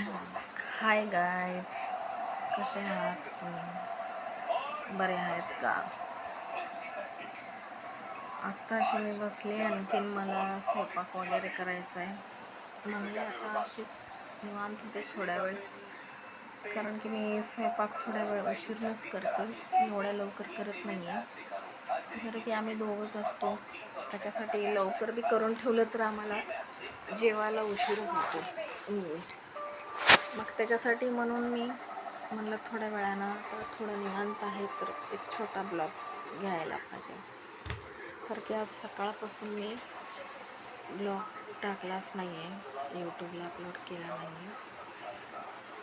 Hi guys, कसे आहात तुम्ही? बरे आहेत का? आत्ताशी मी बसले, आणखीन मला स्वयंपाक वगैरे करायचा आहे. म्हणले आता अशीच निवांत होते थोड्या वेळ, कारण की मी स्वयंपाक थोड्या वेळ उशीरनंच करते, एवढ्या लवकर करत नाही आहे. कारण की आम्ही दोघंच असतो, त्याच्यासाठी लवकर बी करून ठेवलं तर आम्हाला जेवायला उशीर होतो. मग त्याच्यासाठी म्हणून मी म्हणलं थोड्या वेळानं तर थोडं निवांत आहे तर एक छोटा ब्लॉग घ्यायला पाहिजे. कारण की आज सकाळपासून मी ब्लॉग टाकलाच नाही आहे, यूट्यूबला अपलोड केला नाही आहे.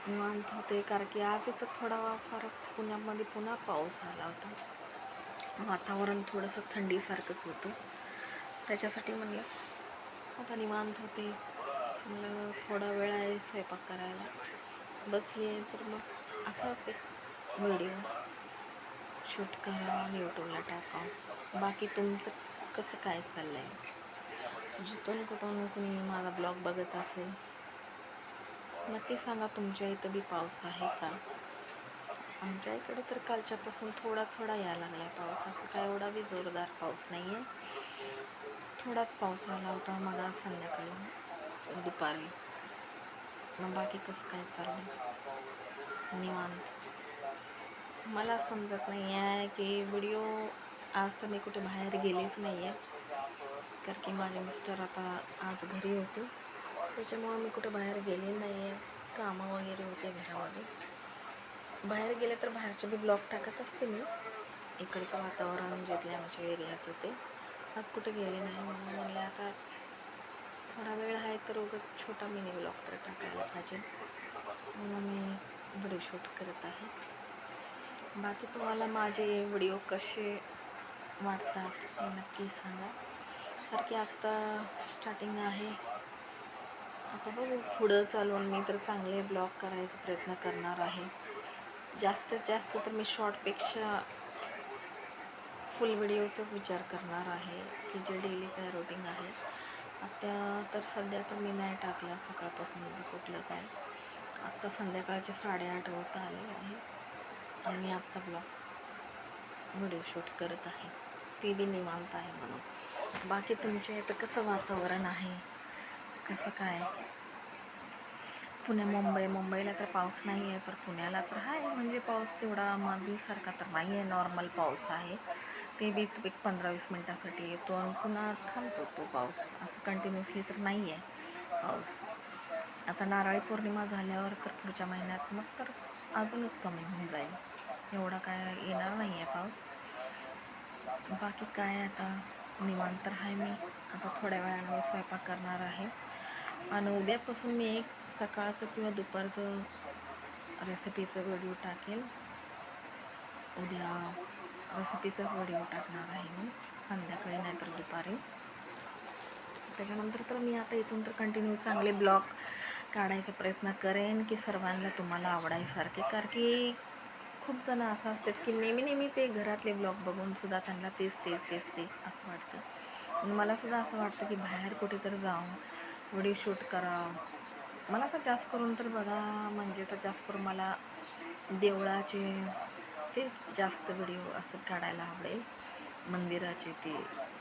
निवांत होते कारण की आज इथं थोडा फार पुण्यामध्ये पुन्हा पाऊस आला होता. वातावरण थोडंसं थंडीसारखंच होतं, त्याच्यासाठी म्हणलं आता निवांत होते. म्हणलं थोडा वेळ आहे स्वयंपाक करायला, बसली आहे तर मग असाच एक व्हिडिओ शूट करा आणि यूट्यूबला टाका. बाकी तुमचं कसं काय चाललं आहे? जिथून कुठून कुणी माझा ब्लॉग बघत असेल नक्की सांगा, तुमच्या इथं बी पाऊस आहे का? आमच्या इकडे तर कालच्यापासून थोडा थोडा यायला लागला आहे पाऊस, असं काय एवढा बी जोरदार पाऊस नाही आहे. थोडाच पाऊस आला होता मग आज संध्याकाळी दुपारी. मग बाकी कसं काय चाललं? निवांत. मला समजत नाही आहे की व्हिडिओ, आज तर मी कुठे बाहेर गेलेच नाही आहे, कारण की माझे मिस्टर आता आज घरी होते, त्याच्यामुळं मी कुठे बाहेर गेले नाही आहे. कामं वगैरे होते घरामध्ये. बाहेर गेले तर बाहेरचे बी ब्लॉग टाकत असते मी, इकडचं वातावरण जिथले आमच्या एरियात होते. आज कुठे गेले नाही म्हणून म्हणले आता थोडा वेळ आहे तर उगाच छोटा मिनी ब्लॉग तर टाकायला पाहिजे, म्हणून मी व्हिडिओ शूट करत आहे. बाकी तुम्हाला माझे व्हिडिओ कसे वाटतात हे नक्की सांगा, कारण की आत्ता स्टार्टिंग आहे. आता बघू पुढं चालून मी तर चांगले ब्लॉग करायचा प्रयत्न करणार आहे. जास्तीत जास्त तर मी शॉर्टपेक्षा फुल व्हिडिओचाच विचार करणार आहे, की जे डेली काय रुटीन आहे. आता तर सध्या तर मी नाही टाकला सकाळपासून कुठलं काय. आत्ता संध्याकाळचे 8:30 होत आले आहे आणि मी आत्ता ब्लॉग व्हिडिओ शूट करत आहे, ती बी निवांत आहे म्हणून. बाकी तुमच्या इथं कसं वातावरण आहे, कसं काय? मुंबईला तर पाऊस नाही आहे, पण पुण्याला तर आहे. म्हणजे पाऊस तेवढा मध्यसारखा तर नाही आहे, नॉर्मल पाऊस आहे. ते बी एक 15-20 मिनटासाठी येतो आणि पुन्हा थांबतो तो पाऊस, असं कंटिन्युअसली तर नाही आहे पाऊस. आता नारळी पौर्णिमा झाल्यावर तर पुढच्या महिन्यात मग तर अजूनच कमी होऊन जाईल, एवढा काय येणार नाही आहे पाऊस. बाकी काय आता निवांत तर आहे मी. आता थोड्या वेळानं मी स्वयंपाक करणार आहे आणि उद्यापासून मी एक सकाळचं किंवा दुपारचं रेसिपीचं व्हिडिओ टाकेल. उद्या रेसिपीचाच व्हिडिओ टाकणार आहे मी, संध्याकाळी नाही तर दुपारी. त्याच्यानंतर तर मी आता इथून तर कंटिन्यू चांगले ब्लॉग काढायचा प्रयत्न करेन की सर्वांना तुम्हाला आवडायसारखे, कारण की खूप जण असं असतात की नेहमी ते घरातले ब्लॉग बघूनसुद्धा त्यांना तेच असं वाटतं. मलासुद्धा असं वाटतं की बाहेर कुठेतरी जाऊन व्हिडिओ शूट करावं. मला तर जास्त करून तर बघा, म्हणजे तर जास्त करून मला देवळाचे तेच जास्त व्हिडिओ असं काढायला आवडेल, मंदिराचे ते.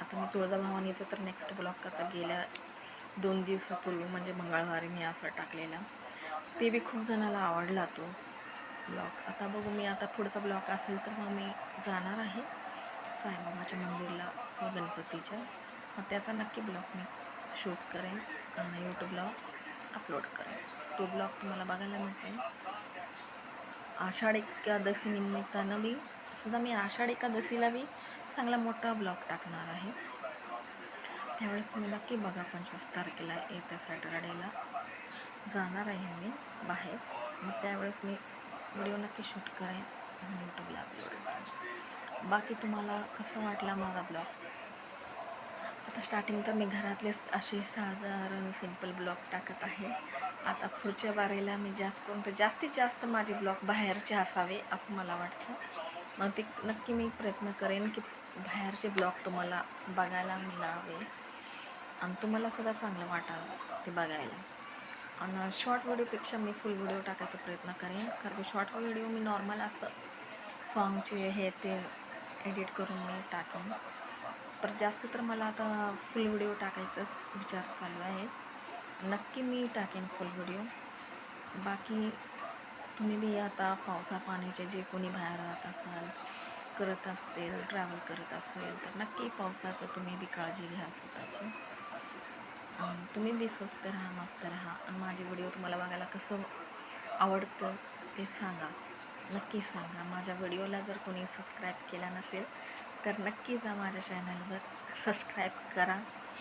आता मी तुळजाभवानीचं तर नेक्स्ट ब्लॉग आता गेल्या 2 दिवसापूर्वी म्हणजे मंगळवारी मी असं टाकलेला, ते बी खूप जणाला आवडला तो ब्लॉग. आता बघू, मी आता पुढचा ब्लॉग असेल तर मग मी जाणार आहे साईबाबाच्या मंदिरला व गणपतीच्या, मग त्याचा नक्की ब्लॉग मी शूट करेन आणि यूट्यूबला अपलोड करेन. तो ब्लॉग तुम्हाला बघायला मिळेल. आषाढ एकादशी निमित्तानं बी सुद्धा मी आषाढ एकादशीला बी चांगला मोठा ब्लॉग टाकणार आहे, त्यावेळेस तुम्ही नक्की बघा. 25 तारखेला येत्या सॅटरडेला जाणार आहे मी बाहेर, मग त्यावेळेस मी व्हिडिओ नक्की शूट करेन आणि यूट्यूबला अपलोड करेन. बाकी तुम्हाला कसं वाटला माझा ब्लॉग? आता स्टार्टिंग तर मी घरातलेच असे साधारण सिंपल ब्लॉग टाकत आहे. आता पुढच्या बारेला मी जास्तीत जास्त माझे ब्लॉग बाहेरचे असावे असं मला वाटतं. मग ते नक्की मी प्रयत्न करेन की बाहेरचे ब्लॉग तुम्हाला बघायला मिळावे आणि तुम्हालासुद्धा चांगलं वाटावं ते बघायला. आणि शॉर्ट व्हिडिओपेक्षा मी फुल व्हिडिओ टाकायचा प्रयत्न करेन, कारण की शॉर्ट व्हिडिओ मी नॉर्मल असं सॉन्गचे हे ते एडिट करून मी टाकेन. तर जास्त तर मला आता फुल व्हिडिओ टाकायचाच विचार चालू आहे. नक्की मी टाकेन फुल व्हिडिओ. बाकी तुम्ही बी आता पावसा पाण्याचे जे कोणी बाहेर राहत असाल, करत असतील, ट्रॅव्हल करत असेल, तर नक्की पावसाचं तुम्ही बी काळजी घ्या स्वतःची. तुम्ही बी स्वस्त राहा, मस्त राहा. आणि माझे व्हिडिओ तुम्हाला बघायला कसं आवडतं ते सांगा, नक्की सांगा. माझ्या व्हिडिओला जर कोणी सबस्क्राईब केला नसेल तर नक्की जा माझ्या चॅनलवर, सबस्क्राईब करा,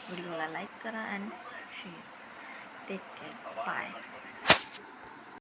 व्हिडिओला लाईक करा and share. Take care, bye.